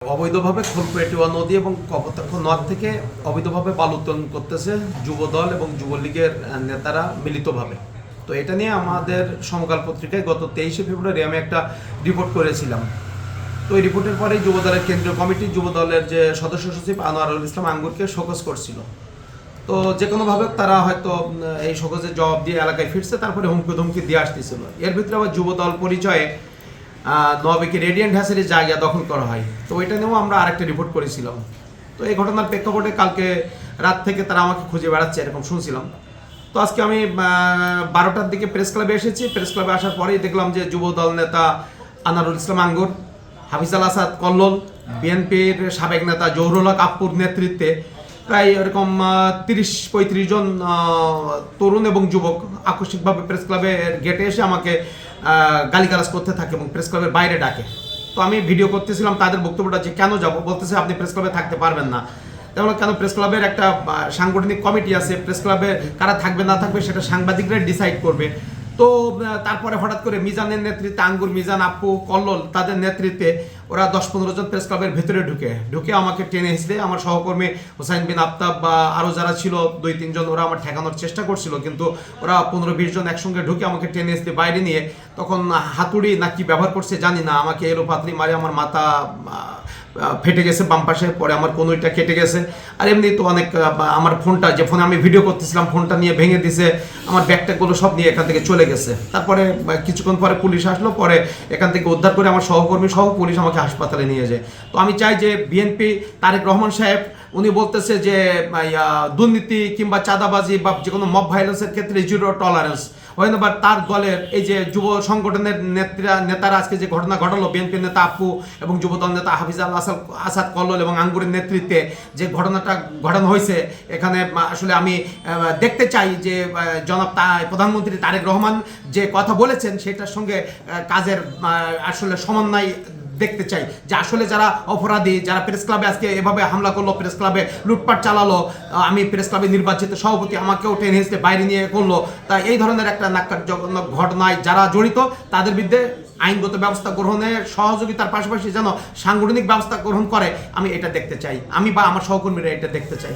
অবৈধভাবে খোলপেটুয়া নদী এবং কপোতাক্ষ নদ থেকে অবৈধভাবে বালু উত্তোলন করতেছে যুবদল এবং যুবলীগের নেতারা মিলিতভাবে। তো এটা নিয়ে আমাদের সমকাল পত্রিকায় গত 23শে ফেব্রুয়ারি আমি একটা রিপোর্ট করেছিলাম। তো এই রিপোর্টের পরেই যুবদলের কেন্দ্রীয় কমিটি যুবদলের যে সদস্য সচিব আনোয়ারুল ইসলাম আঙ্গুরকে শোকজ করছিল। তো যে কোনোভাবে তারা হয়তো এই শোকজের জবাব দিয়ে এলাকায় ফিরছে, তারপরে হুমকি ধুমকি দিয়ে আসতেছিল। এর ভিতরে আবার যুবদল পরিচয়ে নবাবেকে রেডিয়েন্ট হ্যাসের জায়গা দখল করা হয়। তো ওইটা নিয়েও আমরা আরেকটা রিপোর্ট করেছিলাম। তো এই ঘটনার প্রেক্ষাপটে কালকে রাত থেকে তারা আমাকে খুঁজে বেড়াচ্ছে এরকম শুনছিলাম। তো আজকে আমি 12টার দিকে প্রেস ক্লাবে এসেছি। প্রেস ক্লাবে আসার পরেই দেখলাম যে যুবদল নেতা আনোয়ারুল ইসলাম আঙ্গুর, হাফিজ আল আসাদ কল্লোল, বিএনপির সাবেক নেতা জহুরুল হক আপুর নেতৃত্বে প্রায় এরকম 30-35 জন তরুণ এবং যুবক আকস্মিকভাবে প্রেস ক্লাবের গেটে এসে আমাকে গালিগালাজ করতে থাকে এবং প্রেস ক্লাবের বাইরে ডাকে। তো আমি ভিডিও করতেছিলাম তাদের বক্তব্যটা, যে কেন যাব, বলতেছে আপনি প্রেস ক্লাবে থাকতে পারবেন না। তেমন কেন, প্রেস ক্লাবের একটা সাংগঠনিক কমিটি আছে, প্রেস ক্লাবে কারা থাকবে না থাকবে সেটা সাংবাদিকরা ডিসাইড করবে। তো তারপরে হঠাৎ করে মিজানের নেতৃত্বে আঙ্গুর, মিজান, আপু, কল্লোল তাদের নেতৃত্বে ওরা 10-15 জন প্রেস ক্লাবের ভেতরে ঢুকে আমাকে টেনে এসে আমার সহকর্মী হোসাইন বিন আফতাব বা আরও যারা ছিল 2-3 জন, ওরা আমার ঠেকানোর চেষ্টা করছিল, কিন্তু ওরা 15-20 জন একসঙ্গে ঢুকে আমাকে টেনে এসে বাইরে নিয়ে তখন হাতুড়ি না কি ব্যবহার করছে জানি না, আমাকে এলো পাতলি মারে, আমার মাথা ফেটে গেছে বাম পাশে, পরে আমার কনুইটা কেটে গেছে। আর এমনি তো অনেক, আমার ফোনটা, যে ফোনে আমি ভিডিও করতেছিলাম, ফোনটা নিয়ে ভেঙে দিছে, আমার ব্যাগট্যাগুলো সব নিয়ে এখান থেকে চলে গেছে। তারপরে কিছুক্ষণ পরে পুলিশ আসলো, পরে এখান থেকে উদ্ধার করে আমার সহকর্মী সহ পুলিশ আমাকে হাসপাতালে নিয়ে যায়। তো আমি চাই যে বিএনপি তারেক রহমান সাহেব, উনি বলতেছে যে দুর্নীতি কিংবা চাঁদাবাজি বা যে কোনো মব ভায়োলেন্সের ক্ষেত্রে জিরো টলারেন্স হয় না, বা তার দলের এই যে যুব সংগঠনের নেতারা আজকে যে ঘটনা ঘটালো, বিএনপির নেতা আপু এবং যুবদল নেতা হাফিজ আল আসাদ কল্লোল এবং আঙ্গুরের নেতৃত্বে যে ঘটনাটা ঘটানো হয়েছে, এখানে আসলে আমি দেখতে চাই যে জনাব প্রধানমন্ত্রী তারেক রহমান যে কথা বলেছেন সেটার সঙ্গে কাজের আসলে সমন্বয় দেখতে চাই, যে আসলে যারা অপরাধী, যারা প্রেস ক্লাবে আজকে এভাবে হামলা করলো, প্রেস ক্লাবে লুটপাট চালালো, আমি প্রেস ক্লাবে নির্বাচিত সভাপতি, আমাকেও টেনে হিসেবে বাইরে নিয়ে করলো, তা এই ধরনের একটা নাক্কারজনক ঘটনায় যারা জড়িত তাদের বিরুদ্ধে আইনগত ব্যবস্থা গ্রহণের সহযোগিতার পাশাপাশি যেন সাংগঠনিক ব্যবস্থা গ্রহণ করে, আমি এটা দেখতে চাই, আমি বা আমার সহকর্মীরা এটা দেখতে চাই।